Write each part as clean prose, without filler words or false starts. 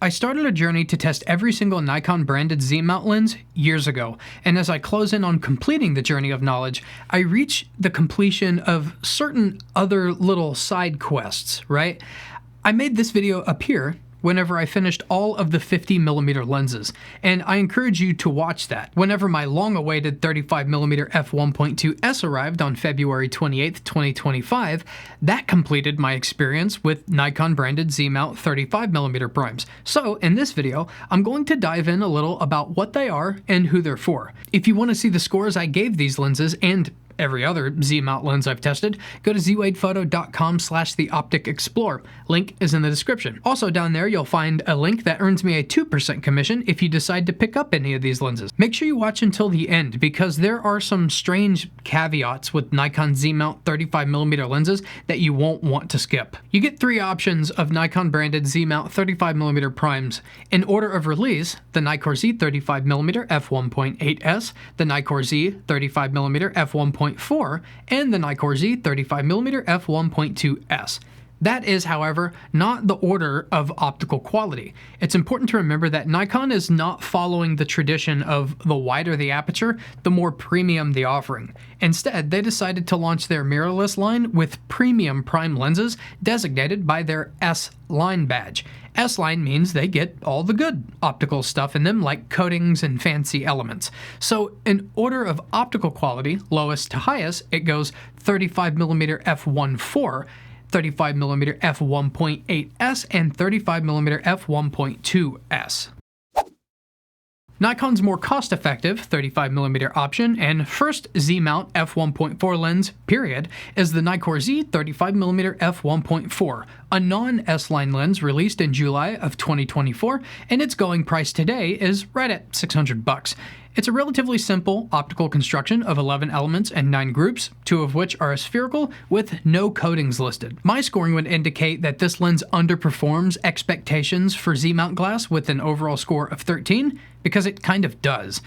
I started a journey to test every single Nikon branded Z-mount lens years ago, and as I close in on completing the journey of knowledge, I reach the completion of certain other little side quests, right? I made this video appear whenever I finished all of the 50mm lenses, and I encourage you to watch that. Whenever my long-awaited 35mm f1.2s arrived on February 28th, 2025, that completed my experience with Nikon branded Z-mount 35mm primes. So in this video, I'm going to dive in a little about what they are and who they're for. If you want to see the scores I gave these lenses and every other Z-mount lens I've tested, go to zwadephotosales.com/theopticexplore. Link is in the description. Also down there, you'll find a link that earns me a 2% commission if you decide to pick up any of these lenses. Make sure you watch until the end because there are some strange caveats with Nikon Z-mount 35mm lenses that you won't want to skip. You get three options of Nikon branded Z-mount 35mm primes. In order of release, the Nikkor Z 35mm f1.8s, the Nikkor Z 35mm f1.4, and the Nikkor Z 35mm f1.2s. That is, however, not the order of optical quality. It's important to remember that Nikon is not following the tradition of the wider the aperture, the more premium the offering. Instead, they decided to launch their mirrorless line with premium prime lenses designated by their S-line badge. S-line means they get all the good optical stuff in them, like coatings and fancy elements. So in order of optical quality, lowest to highest, it goes 35mm f1.4, 35mm f1.8s, and 35mm f1.2s. Nikon's more cost-effective 35mm option and first Z-mount f1.4 lens, period, is the Nikkor Z 35mm f1.4, a non-S-line lens released in July of 2024, and its going price today is right at $600. It's a relatively simple optical construction of 11 elements and 9 groups, 2 of which are spherical with no coatings listed. My scoring would indicate that this lens underperforms expectations for Z-mount glass with an overall score of 13, because it kind of does.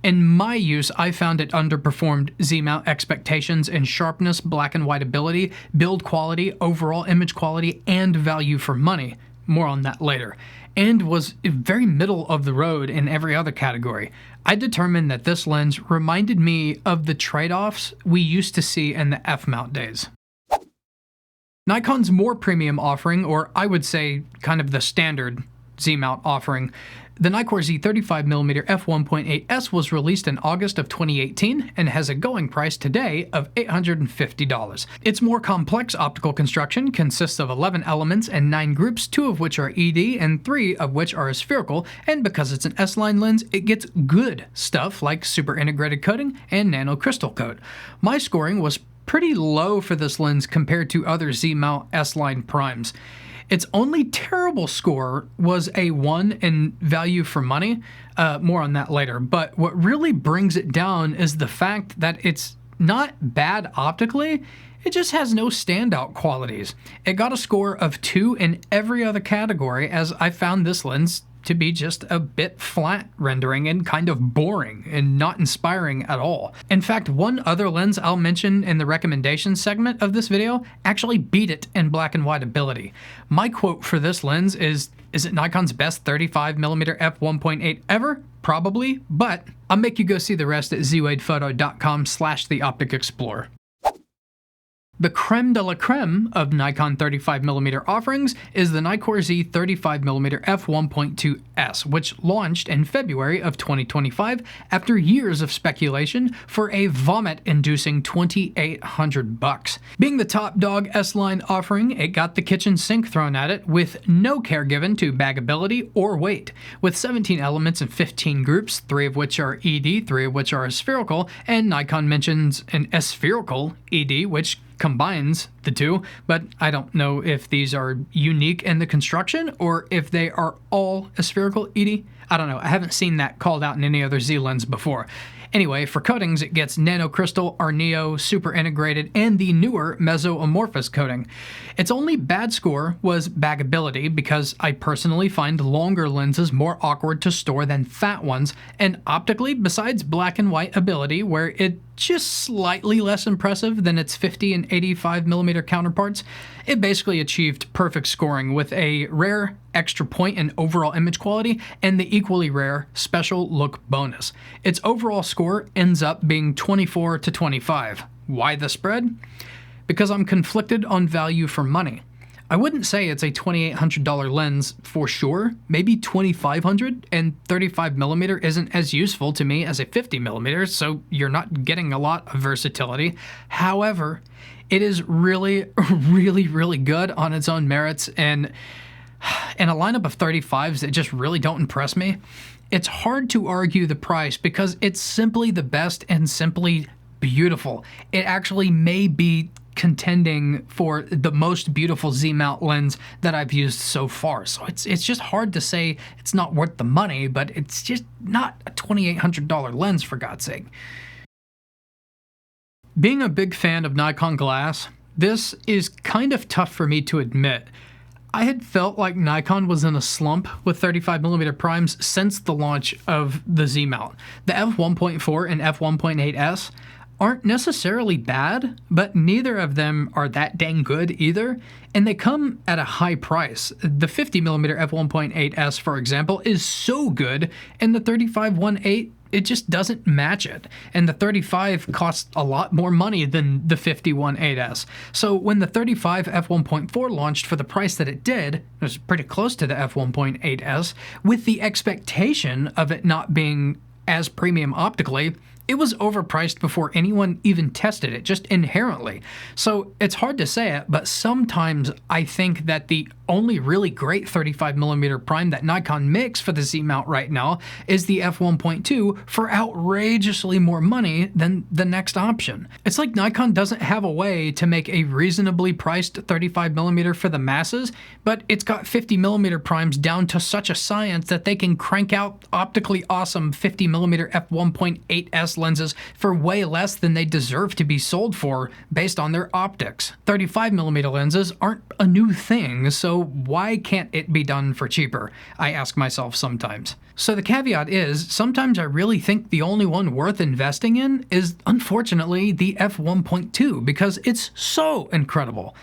In my use, I found it underperformed Z-mount expectations in sharpness, black and white ability, build quality, overall image quality, and value for money. More on that later. And was very middle of the road in every other category. I determined that this lens reminded me of the trade-offs we used to see in the F-mount days. Nikon's more premium offering, or I would say kind of the standard Z-mount offering, the Nikkor Z 35mm f1.8s was released in August of 2018 and has a going price today of $850. Its more complex optical construction consists of 11 elements and 9 groups, 2 of which are ED and 3 of which are spherical, and because it's an S-line lens, it gets good stuff like super integrated coating and nano crystal coat. My scoring was pretty low for this lens compared to other Z-mount S-line primes. Its only terrible score was a 1 in value for money, more on that later, but what really brings it down is the fact that it's not bad optically, it just has no standout qualities. It got a score of 2 in every other category, as I found this lens to be just a bit flat rendering and kind of boring and not inspiring at all. In fact, one other lens I'll mention in the recommendations segment of this video actually beat it in black and white ability. My quote for this lens is it Nikon's best 35mm f1.8 ever? Probably, but I'll make you go see the rest at zwadephotosales.com/theopticexplore. The creme de la creme of Nikon 35mm offerings is the Nikkor Z 35mm f1.2s, which launched in February of 2025 after years of speculation for a vomit-inducing $2,800. Being the top dog S-line offering, it got the kitchen sink thrown at it with no care given to bagability or weight. With 17 elements and 15 groups, 3 of which are ED, 3 of which are spherical, and Nikon mentions an spherical ED, which combines the two, but I don't know if these are unique in the construction or if they are all a spherical ED. I don't know. I haven't seen that called out in any other Z lens before. Anyway, for coatings, it gets nano crystal, Neo, super integrated, and the newer mesoamorphous coating. Its only bad score was bagability because I personally find longer lenses more awkward to store than fat ones, and optically, besides black and white ability, where it just slightly less impressive than its 50 and 85mm counterparts. It basically achieved perfect scoring with a rare extra point in overall image quality and the equally rare special look bonus. Its overall score ends up being 24 to 25. Why the spread? Because I'm conflicted on value for money. I wouldn't say it's a $2,800 lens for sure. Maybe $2,500, and 35mm isn't as useful to me as a 50mm, so you're not getting a lot of versatility. However, it is really, really good on its own merits, and in a lineup of 35s that just really don't impress me, it's hard to argue the price because it's simply the best and simply beautiful. It actually may be contending for the most beautiful Z mount lens that I've used so far. So it's just hard to say it's not worth the money, but it's just not a $2,800 lens, for God's sake. Being a big fan of Nikon glass, this is kind of tough for me to admit. I had felt like Nikon was in a slump with 35mm primes since the launch of the Z mount. The f1.4 and f1.8s aren't necessarily bad, but neither of them are that dang good either, and they come at a high price. The 50mm f1.8s, for example, is so good, and the 35-1.8, it just doesn't match it. And the 35 costs a lot more money than the 51.8s. So when the 35 f1.4 launched for the price that it did, it was pretty close to the f1.8s, with the expectation of it not being as premium optically, it was overpriced before anyone even tested it, just inherently. So it's hard to say it, but sometimes I think that the only really great 35mm prime that Nikon makes for the Z mount right now is the f1.2 for outrageously more money than the next option. It's like Nikon doesn't have a way to make a reasonably priced 35mm for the masses, but it's got 50mm primes down to such a science that they can crank out optically awesome 50mm f1.8s lenses for way less than they deserve to be sold for based on their optics. 35mm lenses aren't a new thing, so why can't it be done for cheaper? I ask myself sometimes. So the caveat is, sometimes I really think the only one worth investing in is, unfortunately, the f1.2 because it's so incredible.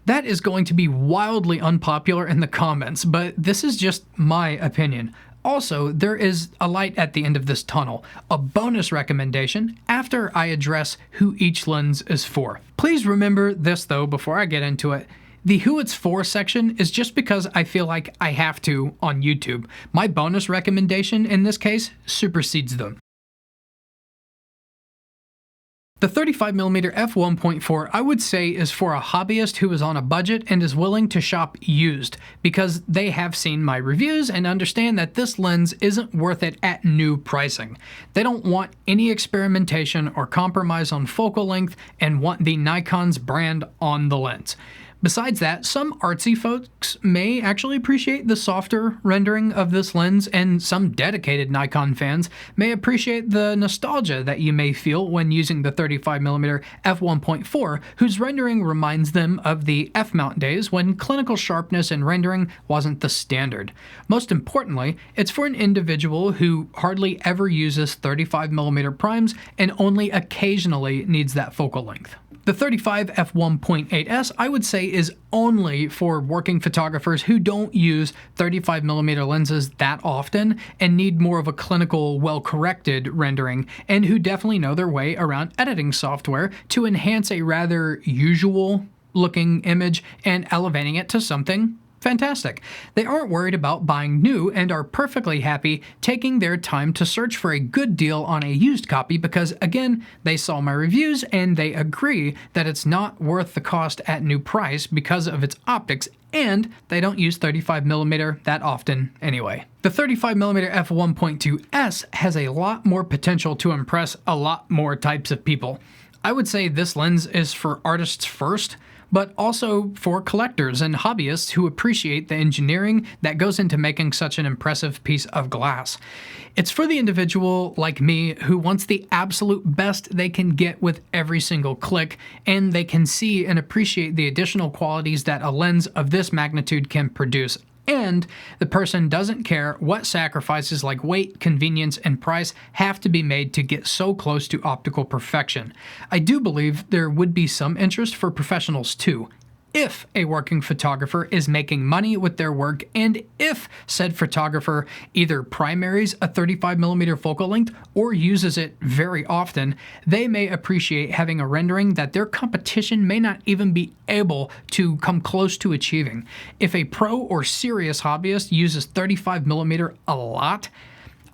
That is going to be wildly unpopular in the comments, but this is just my opinion. Also, there is a light at the end of this tunnel, a bonus recommendation after I address who each lens is for. Please remember this though before I get into it. The who it's for section is just because I feel like I have to on YouTube. My bonus recommendation in this case supersedes them. The 35mm f1.4 I would say is for a hobbyist who is on a budget and is willing to shop used, because they have seen my reviews and understand that this lens isn't worth it at new pricing. They don't want any experimentation or compromise on focal length and want the Nikon's brand on the lens. Besides that, some artsy folks may actually appreciate the softer rendering of this lens, and some dedicated Nikon fans may appreciate the nostalgia that you may feel when using the 35mm f1.4, whose rendering reminds them of the f-mount days when clinical sharpness in rendering wasn't the standard. Most importantly, it's for an individual who hardly ever uses 35mm primes and only occasionally needs that focal length. The 35 f1.8s I would say is only for working photographers who don't use 35mm lenses that often and need more of a clinical, well-corrected rendering, and who definitely know their way around editing software to enhance a rather usual looking image and elevating it to something fantastic. They aren't worried about buying new and are perfectly happy taking their time to search for a good deal on a used copy because, again, they saw my reviews and they agree that it's not worth the cost at new price because of its optics, and they don't use 35mm that often anyway. The 35mm f1.2s has a lot more potential to impress a lot more types of people. I would say this lens is for artists first, but also for collectors and hobbyists who appreciate the engineering that goes into making such an impressive piece of glass. It's for the individual like me who wants the absolute best they can get with every single click, and they can see and appreciate the additional qualities that a lens of this magnitude can produce. and the person doesn't care what sacrifices like weight, convenience, and price have to be made to get so close to optical perfection. I do believe there would be some interest for professionals too, if a working photographer is making money with their work, and if said photographer either primaries a 35mm focal length or uses it very often, they may appreciate having a rendering that their competition may not even be able to come close to achieving. If a pro or serious hobbyist uses 35mm a lot,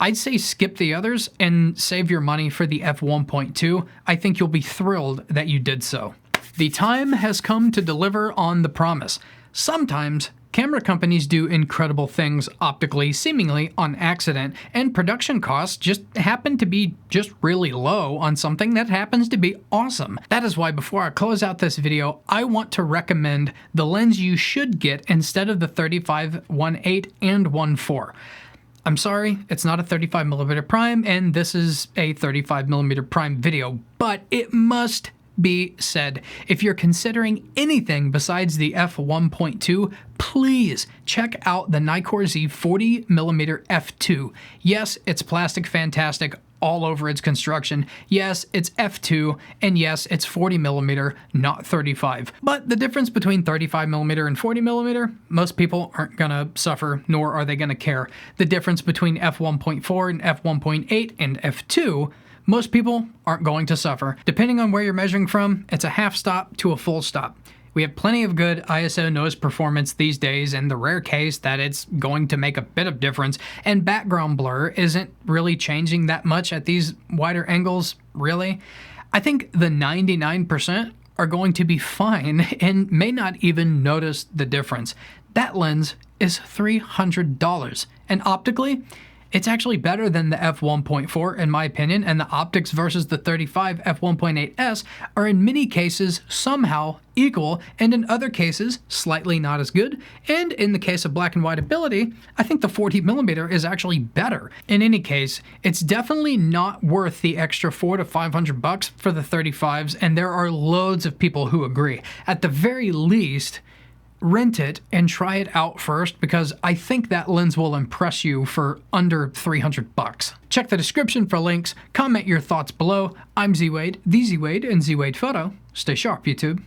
I'd say skip the others and save your money for the f1.2. I think you'll be thrilled that you did so. The time has come to deliver on the promise. Sometimes, camera companies do incredible things optically, seemingly on accident, and production costs just happen to be just really low on something that happens to be awesome. That is why before I close out this video, I want to recommend the lens you should get instead of the 35, 1.8, and 1.4. I'm sorry, it's not a 35mm prime, and this is a 35mm prime video, but it must be said. If you're considering anything besides the f1.2, please check out the Nikkor Z 40mm f2. Yes, it's plastic fantastic all over its construction. Yes, it's f2, and yes, it's 40mm, not 35. But the difference between 35mm and 40mm, most people aren't gonna suffer, nor are they gonna care. The difference between f1.4 and f1.8 and f2, most people aren't going to suffer. Depending on where you're measuring from, it's a half stop to a full stop. We have plenty of good ISO noise performance these days, in the rare case that it's going to make a bit of difference, and background blur isn't really changing that much at these wider angles, really. I think the 99% are going to be fine and may not even notice the difference. That lens is $300, and optically, it's actually better than the f1.4 in my opinion, and the optics versus the 35 f1.8s are in many cases somehow equal, and in other cases slightly not as good, and in the case of black and white ability, I think the 40mm is actually better. In any case, it's definitely not worth the extra $400 to $500 for the 35s, and there are loads of people who agree. At the very least, rent it and try it out first, because I think that lens will impress you for under $300. Check the description for links, comment your thoughts below. I'm Z Wade, the Z Wade, and Z Wade Photo. Stay sharp, YouTube.